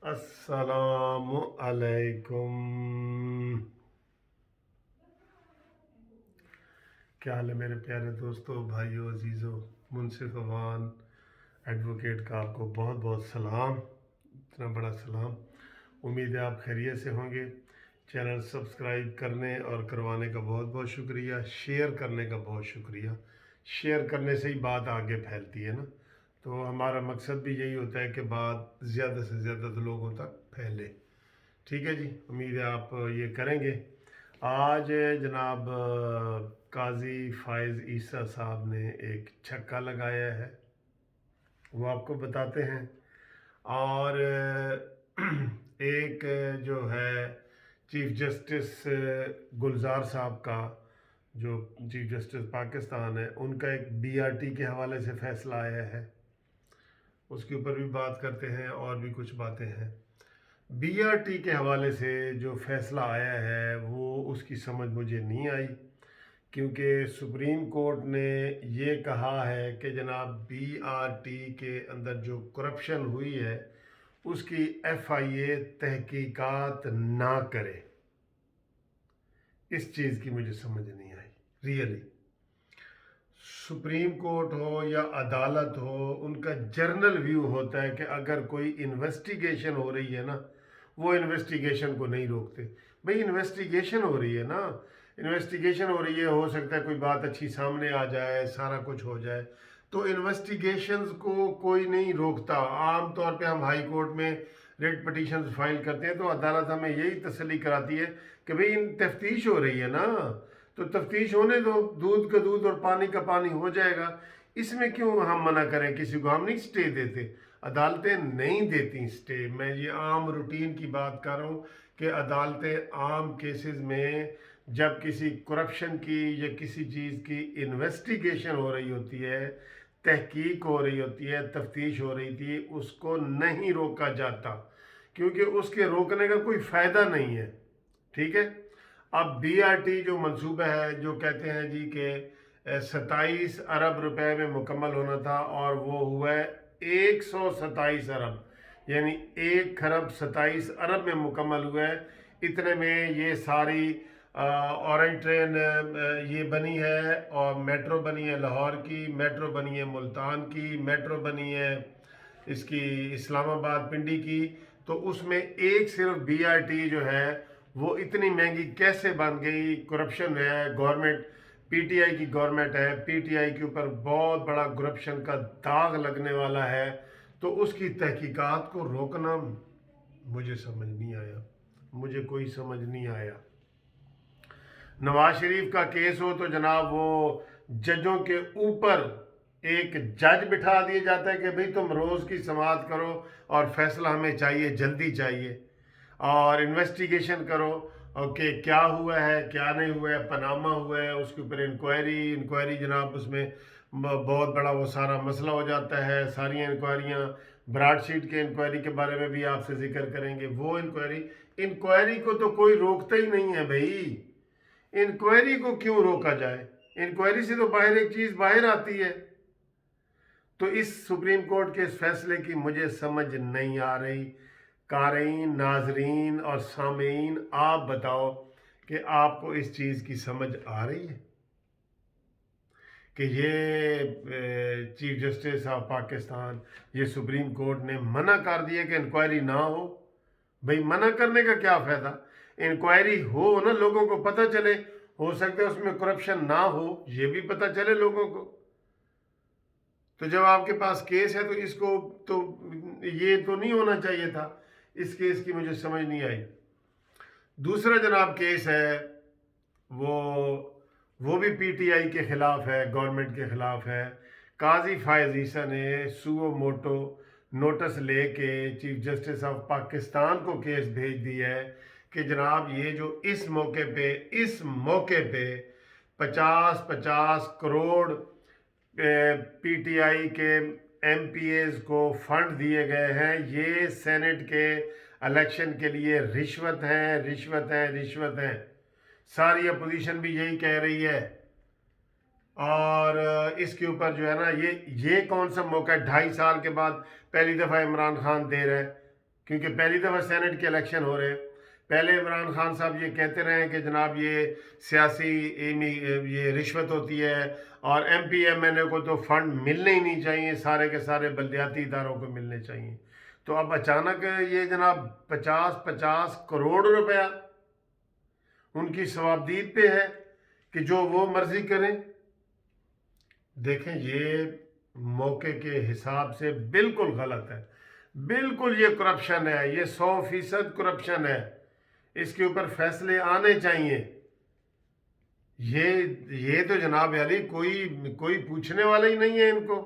السلام علیکم. کیا حال ہے میرے پیارے دوستوں، بھائیوں، عزیزوں؟ منصف عوان ایڈوکیٹ کا آپ کو بہت بہت سلام، اتنا بڑا سلام. امید ہے آپ خیریت سے ہوں گے. چینل سبسکرائب کرنے اور کروانے کا بہت بہت شکریہ. شیئر کرنے کا بہت شکریہ. شیئر کرنے سے ہی بات آگے پھیلتی ہے نا. تو ہمارا مقصد بھی یہی ہوتا ہے کہ بات زیادہ سے زیادہ لوگوں تک پھیلے. ٹھیک ہے جی، امید ہے آپ یہ کریں گے. آج جناب قاضی فائز عیسیٰ صاحب نے ایک چھکا لگایا ہے، وہ آپ کو بتاتے ہیں. اور ایک جو ہے چیف جسٹس گلزار صاحب کا، جو چیف جسٹس پاکستان ہے، ان کا ایک BRT کے حوالے سے فیصلہ آیا ہے. اس کے اوپر بھی بات کرتے ہیں، اور بھی کچھ باتیں ہیں. BRT کے حوالے سے جو فیصلہ آیا ہے وہ اس کی سمجھ مجھے نہیں آئی، کیونکہ سپریم کورٹ نے یہ کہا ہے کہ جناب BRT کے اندر جو کرپشن ہوئی ہے اس کی FIA تحقیقات نہ کرے. اس چیز کی مجھے سمجھ نہیں آئی ریئلی. سپریم کورٹ ہو یا عدالت ہو، ان کا جرنل ویو ہوتا ہے کہ اگر کوئی انویسٹیگیشن ہو رہی ہے نا، وہ انویسٹیگیشن کو نہیں روکتے. بھئی انویسٹیگیشن ہو رہی ہے نا، انویسٹیگیشن ہو رہی ہے، ہو سکتا ہے کوئی بات اچھی سامنے آ جائے، سارا کچھ ہو جائے، تو انویسٹیگیشنز کو کوئی نہیں روکتا. عام طور پہ ہم ہائی کورٹ میں ریٹ پٹیشنز فائل کرتے ہیں تو عدالت ہمیں یہی تسلی کراتی ہے کہ بھئی ان تفتیش ہو رہی ہے نا، تو تفتیش ہونے دو، دودھ کا دودھ اور پانی کا پانی ہو جائے گا. اس میں کیوں ہم منع کریں کسی کو؟ ہم نہیں سٹے دیتے، عدالتیں نہیں دیتی سٹے. میں یہ عام روٹین کی بات کر رہا ہوں کہ عدالتیں عام کیسز میں جب کسی کرپشن کی یا کسی چیز کی انویسٹیگیشن ہو رہی ہوتی ہے، تحقیق ہو رہی ہوتی ہے، تفتیش ہو رہی تھی، اس کو نہیں روکا جاتا، کیونکہ اس کے روکنے کا کوئی فائدہ نہیں ہے. ٹھیک ہے. اب BRT جو منصوبہ ہے، جو کہتے ہیں جی کہ 27 ارب روپے میں مکمل ہونا تھا، اور وہ ہوا ہے 127 ارب، یعنی 1 کھرب 27 ارب میں مکمل ہوا ہے. اتنے میں یہ ساری اورنج ٹرین یہ بنی ہے، اور میٹرو بنی ہے لاہور کی، میٹرو بنی ہے ملتان کی، میٹرو بنی ہے اس کی اسلام آباد پنڈی کی. تو اس میں ایک صرف BRT جو ہے وہ اتنی مہنگی کیسے بن گئی؟ کرپشن ہے. گورنمنٹ PTI کی گورنمنٹ ہے، PTI کے اوپر بہت بڑا کرپشن کا داغ لگنے والا ہے. تو اس کی تحقیقات کو روکنا مجھے سمجھ نہیں آیا، مجھے کوئی سمجھ نہیں آیا. نواز شریف کا کیس ہو تو جناب وہ ججوں کے اوپر ایک جج بٹھا دیا جاتا ہے کہ بھئی تم روز کی سماعت کرو اور فیصلہ ہمیں چاہیے، جلدی چاہیے، اور انویسٹیگیشن کرو کہ کیا ہوا ہے کیا نہیں ہوا ہے. پاناما ہوا ہے، اس کے اوپر انکوائری جناب، اس میں بہت بڑا وہ سارا مسئلہ ہو جاتا ہے. ساری انکوائریاں، براڈ شیٹ کے انکوائری کے بارے میں بھی آپ سے ذکر کریں گے. وہ انکوائری کو تو کوئی روکتا ہی نہیں ہے بھائی. انکوائری کو کیوں روکا جائے؟ انکوائری سے تو باہر ایک چیز باہر آتی ہے. تو اس سپریم کورٹ کے اس فیصلے کی مجھے سمجھ نہیں آ رہی. قارئین، ناظرین اور سامعین، آپ بتاؤ کہ آپ کو اس چیز کی سمجھ آ رہی ہے کہ یہ چیف جسٹس آف پاکستان، یہ سپریم کورٹ نے منع کر دیا کہ انکوائری نہ ہو؟ بھئی منع کرنے کا کیا فائدہ؟ انکوائری ہو نا، لوگوں کو پتہ چلے. ہو سکتا ہے اس میں کرپشن نہ ہو، یہ بھی پتہ چلے لوگوں کو. تو جب آپ کے پاس کیس ہے تو اس کو تو یہ تو نہیں ہونا چاہیے تھا. اس کیس کی مجھے سمجھ نہیں آئی. دوسرا جناب کیس ہے، وہ بھی PTI کے خلاف ہے، گورنمنٹ کے خلاف ہے. قاضی فائز عیسیٰ نے سو موٹو نوٹس لے کے چیف جسٹس آف پاکستان کو کیس بھیج دیا ہے کہ جناب یہ جو اس موقع پہ 50 کروڑ PTI کے MPAs کو فنڈ دیے گئے ہیں، یہ سینٹ کے الیکشن کے لیے رشوت ہیں. ساری اپوزیشن بھی یہی کہہ رہی ہے. اور اس کے اوپر جو ہے نا، یہ کون سا موقع ہے 2.5 سال کے بعد پہلی دفعہ عمران خان دے رہے ہیں. क्योंकि पहली दफ़ा सेनेट के इलेक्शन हो रहे हैं। पहले इमरान खान साहब ये कहते रहे हैं कि जनाब ये सियासी ये रिश्वत होती है और MP MNA को तो फंड मिलने ही नहीं चाहिए, सारे के सारे बल्दियाती इदारों को मिलने चाहिए। तो अब अचानक ये जनाब 50-50 करोड़ रुपया उनकी सवाबदीद पे है कि जो वो मर्जी करें। देखें, ये मौके के हिसाब से बिल्कुल गलत है, बिल्कुल ये करप्शन है, ये 100% करप्शन है। इसके ऊपर फैसले आने चाहिए। ये तो जनाब अली कोई पूछने वाला ही नहीं है इनको।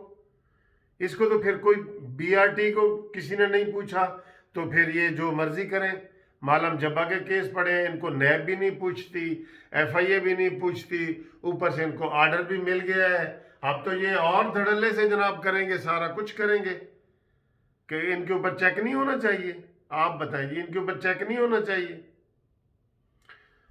इसको तो फिर कोई BRT को किसी ने नहीं पूछा, तो फिर ये जो मर्जी करें। मालम जब्बा के केस पड़े, इनको नैब भी नहीं पूछती, FIA भी नहीं पूछती, ऊपर से इनको आर्डर भी मिल गया है। अब तो ये और धड़ल्ले से जनाब करेंगे, सारा कुछ करेंगे कि इनके ऊपर चेक नहीं होना चाहिए। आप बताइए, इनके ऊपर चेक नहीं होना चाहिए।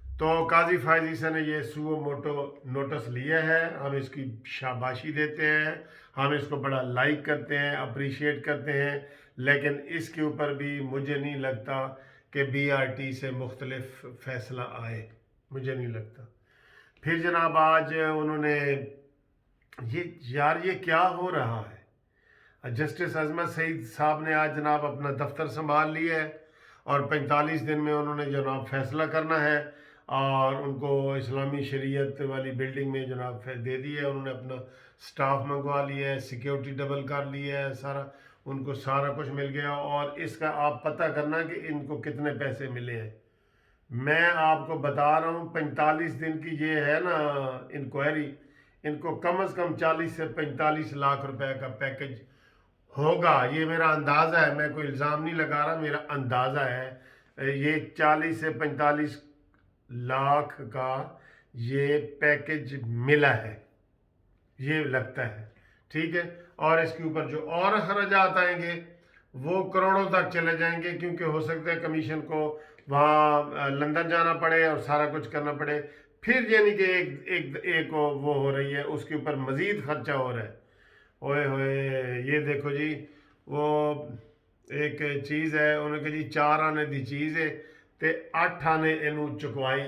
तो काजी फायज ईसा ने ये सुओ मोटो नोटिस लिया है, हम इसकी शाबाशी देते हैं, हम इसको बड़ा लाइक करते हैं, अप्रिशिएट करते हैं, लेकिन इसके ऊपर भी मुझे नहीं लगता कि BRT से मुख्तलिफ फ़ैसला आए, मुझे नहीं लगता। फिर जनाब आज उन्होंने ये क्या हो रहा है। जस्टिस अजमत सईद साहब ने आज जनाब अपना दफ्तर संभाल लिया है और 45 दिन में उन्होंने जनाब फ़ैसला करना है और उनको इस्लामी शरीयत वाली बिल्डिंग में जनाब दे दी है। उन्होंने अपना स्टाफ मंगवा लिया है, सिक्योरिटी डबल कर लिया है, उनको सारा कुछ मिल गया। और इसका आप पता करना कि इनको कितने पैसे मिले हैं। मैं आपको बता रहा हूँ 45 दिन की ये है ना इंक्वायरी, इनको कम से कम 40 से 45 लाख रुपए का पैकेज होगा। ये मेरा अंदाज़ा है, मैं कोई इल्ज़ाम नहीं लगा रहा, मेरा अंदाज़ा है। ये 40 से 45 लाख का ये पैकेज मिला है, ये लगता है, ठीक है। और इसके ऊपर जो और अखराजात आएंगे वो करोड़ों तक चले जाएंगे, क्योंकि हो सकता है कमीशन को वहाँ लंदन जाना पड़े और सारा कुछ करना पड़े। फिर यानी कि एक वो हो रही है, उसके ऊपर मज़ीद खर्चा हो रहा है। ओए होए, ये देखो जी, वो एक चीज़ है, उन्होंने कहा जी 4 आने दी चीज़ है तो 8 आने इनू चुकवाई।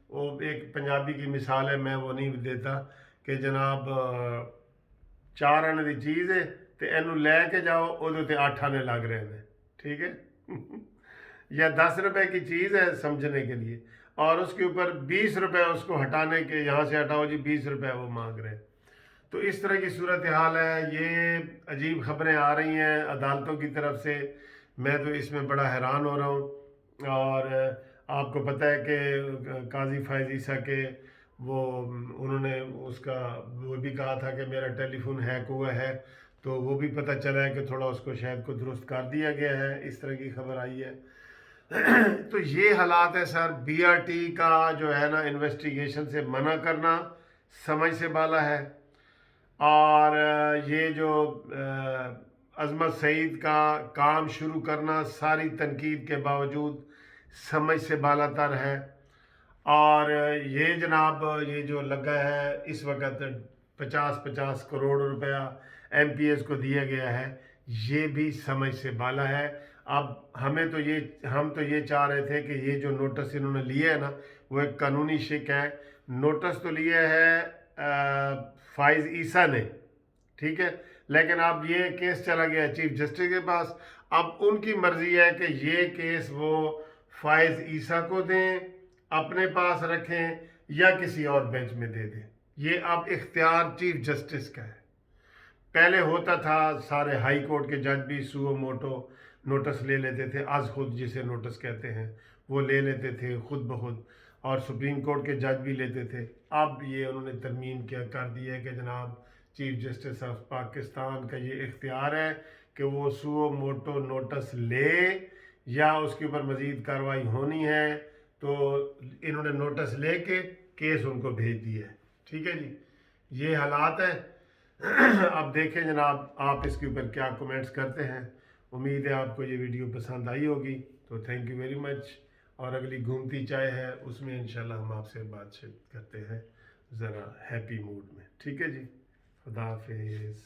वो एक पंजाबी की मिसाल है, मैं वो नहीं देता कि जनाब 4 आने दी चीज़ है तो इनू लैके जाओ, उहदे ते 8 आने लग रहे हैं, ठीक है। या 10 रुपए की चीज़ है समझने के लिए, और उसके ऊपर 20 रुपए उसको हटाने के, यहाँ से हटाओ जी 20 रुपए वो मांग रहे हैं। तो इस तरह की सूरत हाल है। ये अजीब खबरें आ रही हैं अदालतों की तरफ से, मैं तो इसमें बड़ा हैरान हो रहा हूँ। और आपको पता है कि काजी फायज ईसा के वो उन्होंने उसका वो भी कहा था कि मेरा टेलीफोन हैक हुआ है, तो वो भी पता चला है कि थोड़ा उसको शायद को दुरुस्त कर दिया गया है, इस तरह की खबर आई है। तो ये हालात है सर। BRT का जो है ना इन्वेस्टिगेशन से मना करना समझ से बाला है, और ये जो अजमत सईद का काम शुरू करना सारी तनकीद के बावजूद समझ से बालातर है। और ये जनाब ये जो लगा है इस वक्त 50-50 करोड़ रुपया MPs को दिया गया है, ये भी समझ से बाला है। अब हम तो ये चाह रहे थे कि ये जो नोटिस इन्होंने लिया है ना वो एक कानूनी शिक है। नोटिस तो लिया है फाइज ईसा ने, ठीक है, लेकिन अब ये केस चला गया चीफ जस्टिस के पास। अब उनकी मर्जी है कि ये केस वो फाइज ईसा को दें, अपने पास रखें, या किसी और बेंच में दे दें। ये अब इख्तियार चीफ जस्टिस का है। पहले होता था सारे हाई कोर्ट के जज भी सुओ मोटो नोटिस ले लेते थे, आज खुद जिसे नोटिस कहते हैं वो ले लेते थे खुद ब खुद, और सुप्रीम कोर्ट के जज भी लेते थे। अब ये उन्होंने तरमीम क्या कर दी है कि जनाब चीफ जस्टिस ऑफ पाकिस्तान का ये इख्तियार है कि वो सुओ मोटो नोटिस ले या उसके ऊपर मज़ीद कार्रवाई होनी है तो इन्होंने नोटिस ले के केस उनको भेज दिया है, ठीक है जी। ये हालात है। अब देखें जनाब आप इसके ऊपर क्या कमेंट्स करते हैं। उम्मीद है आपको ये वीडियो पसंद आई होगी, तो थैंक यू वेरी मच। और अगली घूमती चाय है उसमें इंशाल्लाह हम आपसे बातचीत करते हैं ज़रा हैप्पी मूड में, ठीक है जी। खुदा हाफिज़।